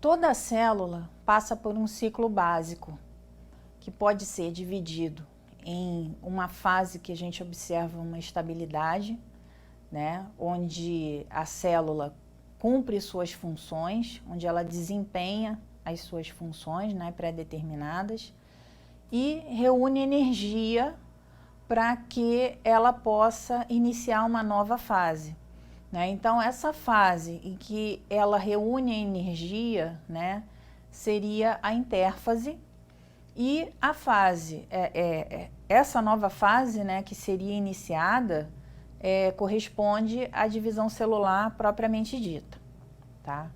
Toda célula passa por um ciclo básico, que pode ser dividido em uma fase que a gente observa uma estabilidade, né, onde a célula cumpre suas funções, onde ela desempenha as suas funções, né, pré-determinadas, e reúne energia para que ela possa iniciar uma nova fase. Então, essa fase em que ela reúne a energia, né, seria a intérfase, e a fase, essa nova fase, né, que seria iniciada, corresponde à divisão celular propriamente dita. Tá?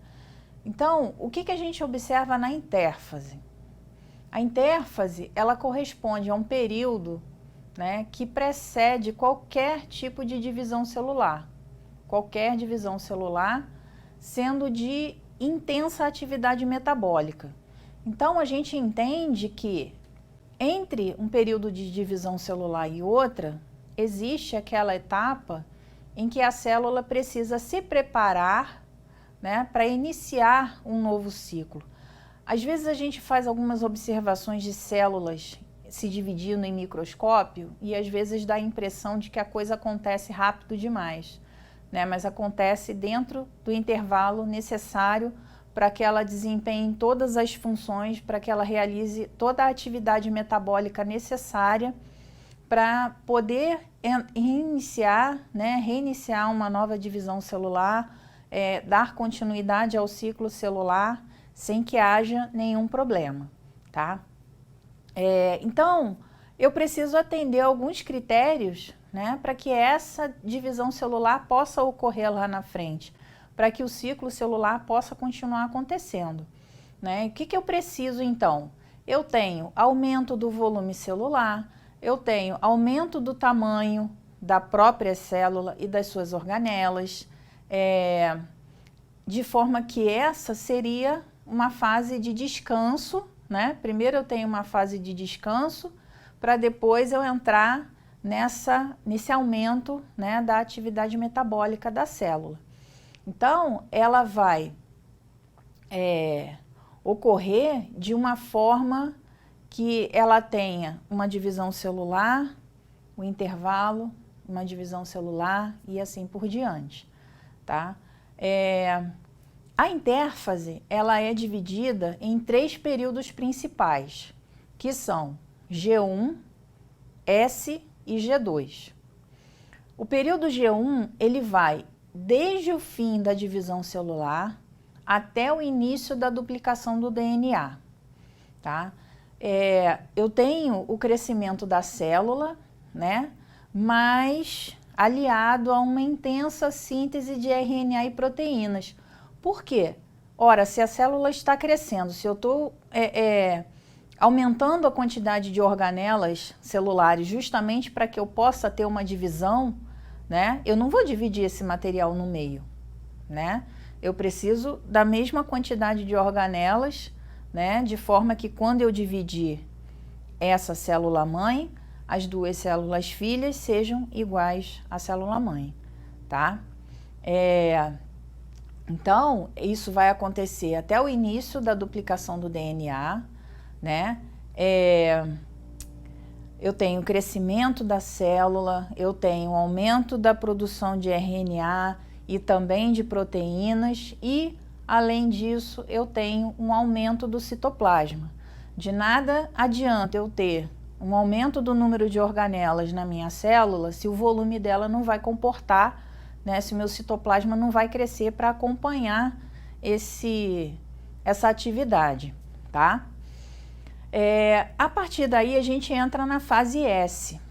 Então, o que a gente observa na intérfase? A intérfase, ela corresponde a um período, né, que precede qualquer tipo de divisão celular. Qualquer divisão celular, sendo de intensa atividade metabólica. Então, a gente entende que entre um período de divisão celular e outra, existe aquela etapa em que a célula precisa se preparar, né, para iniciar um novo ciclo. Às vezes a gente faz algumas observações de células se dividindo em microscópio e às vezes dá a impressão de que a coisa acontece rápido demais. Mas acontece dentro do intervalo necessário para que ela desempenhe todas as funções, para que ela realize toda a atividade metabólica necessária para poder reiniciar uma nova divisão celular, dar continuidade ao ciclo celular sem que haja nenhum problema, tá? Então, eu preciso atender alguns critérios, né, para que essa divisão celular possa ocorrer lá na frente, para que o ciclo celular possa continuar acontecendo. O que eu preciso então? Eu tenho aumento do volume celular, eu tenho aumento do tamanho da própria célula e das suas organelas, de forma que essa seria uma fase de descanso, né? Primeiro eu tenho uma fase de descanso, para depois eu entrar nesse aumento, né, da atividade metabólica da célula. Então, ela vai ocorrer de uma forma que ela tenha uma divisão celular, um intervalo, uma divisão celular e assim por diante, tá? A intérfase, ela é dividida em 3 períodos principais, que são G1, S e G2. O período G1, ele vai desde o fim da divisão celular até o início da duplicação do DNA, tá? Eu tenho o crescimento da célula, né, mas aliado a uma intensa síntese de RNA e proteínas. Por quê? Ora, se a célula está crescendo, se eu estou aumentando a quantidade de organelas celulares justamente para que eu possa ter uma divisão, né, eu não vou dividir esse material no meio, né? Eu preciso da mesma quantidade de organelas, né, de forma que quando eu dividir essa célula-mãe, as 2 células filhas sejam iguais à célula-mãe, tá? Então, isso vai acontecer até o início da duplicação do DNA, né? Eu tenho crescimento da célula, eu tenho aumento da produção de RNA e também de proteínas e, além disso, eu tenho um aumento do citoplasma. De nada adianta eu ter um aumento do número de organelas na minha célula se o volume dela não vai comportar, né, se o meu citoplasma não vai crescer para acompanhar essa atividade, tá? A partir daí a gente entra na fase S.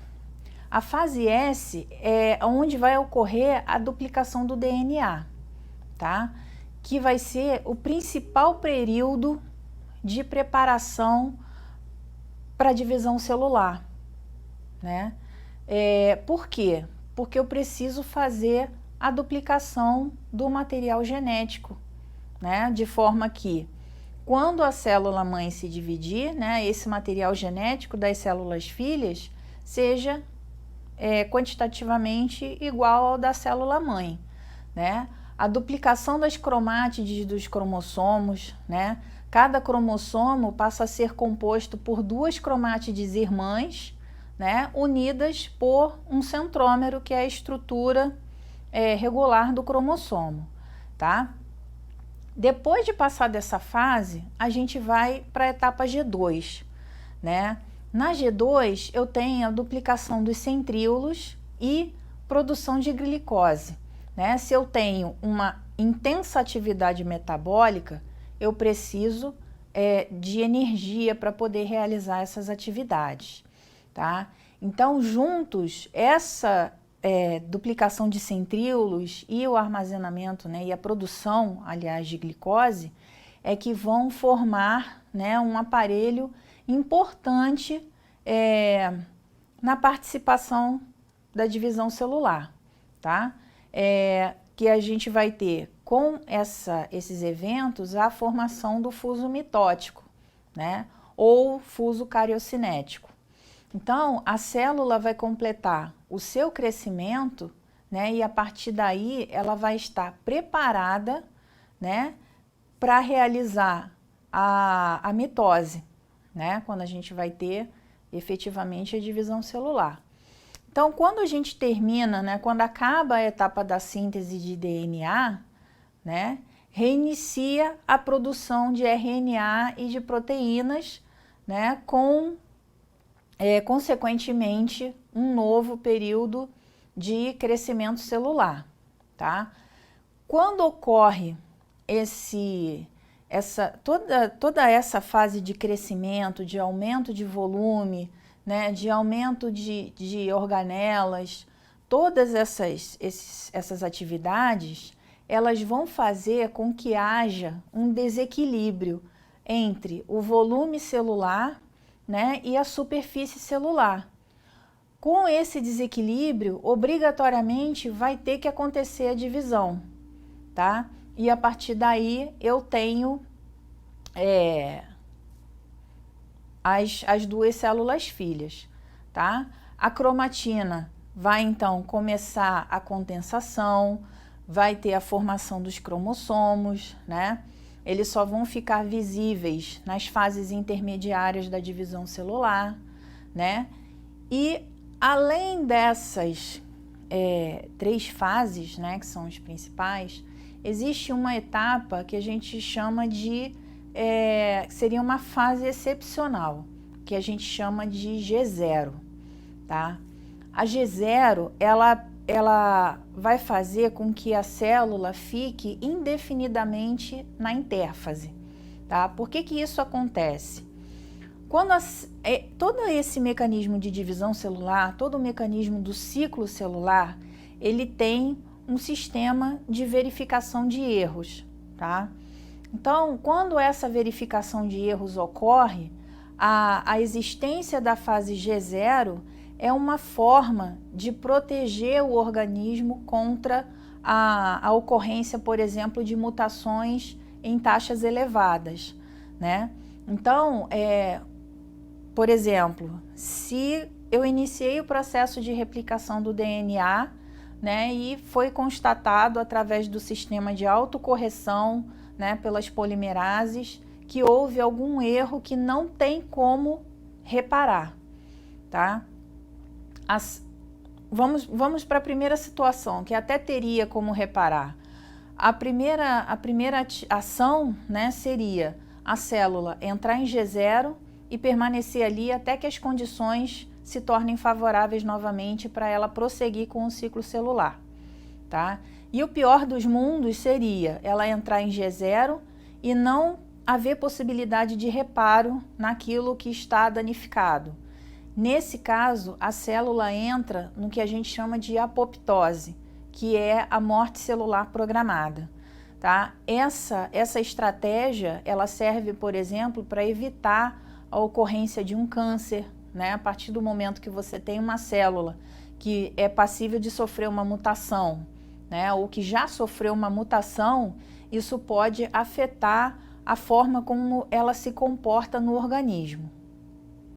A fase S é onde vai ocorrer a duplicação do DNA, tá? Que vai ser o principal período de preparação para a divisão celular, né? Por quê? Porque eu preciso fazer a duplicação do material genético, né? De forma que quando a célula-mãe se dividir, né, esse material genético das células filhas seja quantitativamente igual ao da célula-mãe, né? a duplicação das cromátides dos cromossomos, né? Cada cromossomo passa a ser composto por 2 cromátides irmãs, né? Unidas por um centrômero, que é a estrutura regular do cromossomo, tá? Depois de passar dessa fase, a gente vai para a etapa G2, né? Na G2, eu tenho a duplicação dos centríolos e produção de glicose, né? Se eu tenho uma intensa atividade metabólica, eu preciso de energia para poder realizar essas atividades, tá? Então, juntos, essa duplicação de centríolos e o armazenamento, né, e a produção, aliás, de glicose, é que vão formar, né, um aparelho importante na participação da divisão celular, tá? Que a gente vai ter com esses eventos a formação do fuso mitótico, né, ou fuso cariocinético. Então, a célula vai completar o seu crescimento, né, e a partir daí ela vai estar preparada, né, para realizar a mitose, né, quando a gente vai ter efetivamente a divisão celular. Então, quando a gente termina, né, quando acaba a etapa da síntese de DNA, né, reinicia a produção de RNA e de proteínas, né, consequentemente, um novo período de crescimento celular, tá? Quando ocorre toda essa fase de crescimento, de aumento de volume, né, de aumento de organelas, todas essas atividades, elas vão fazer com que haja um desequilíbrio entre o volume celular, né, e a superfície celular. Com esse desequilíbrio, obrigatoriamente vai ter que acontecer a divisão, tá? E a partir daí eu tenho as 2 células filhas, tá? A cromatina vai então começar a condensação, vai ter a formação dos cromossomos, né? Eles só vão ficar visíveis nas fases intermediárias da divisão celular, né? E além dessas 3 fases, né, que são as principais, existe uma etapa que a gente chama de, seria uma fase excepcional, que a gente chama de G0, tá? A G0, ela vai fazer com que a célula fique indefinidamente na intérfase, tá? Por que que isso acontece? Quando todo esse mecanismo de divisão celular, todo o mecanismo do ciclo celular, ele tem um sistema de verificação de erros, tá? Então, quando essa verificação de erros ocorre, a existência da fase G0 é uma forma de proteger o organismo contra a ocorrência, por exemplo, de mutações em taxas elevadas, né? Então, por exemplo, se eu iniciei o processo de replicação do DNA, né, e foi constatado através do sistema de autocorreção, né, pelas polimerases, que houve algum erro que não tem como reparar, tá? Vamos para a primeira situação, que até teria como reparar. A primeira ação, né, seria a célula entrar em G0 e permanecer ali até que as condições se tornem favoráveis novamente para ela prosseguir com o ciclo celular, tá? E o pior dos mundos seria ela entrar em G0 e não haver possibilidade de reparo naquilo que está danificado. Nesse caso, a célula entra no que a gente chama de apoptose, que é a morte celular programada, tá? Essa estratégia, ela serve, por exemplo, para evitar a ocorrência de um câncer, né? A partir do momento que você tem uma célula que é passível de sofrer uma mutação, né? Ou que já sofreu uma mutação, isso pode afetar a forma como ela se comporta no organismo.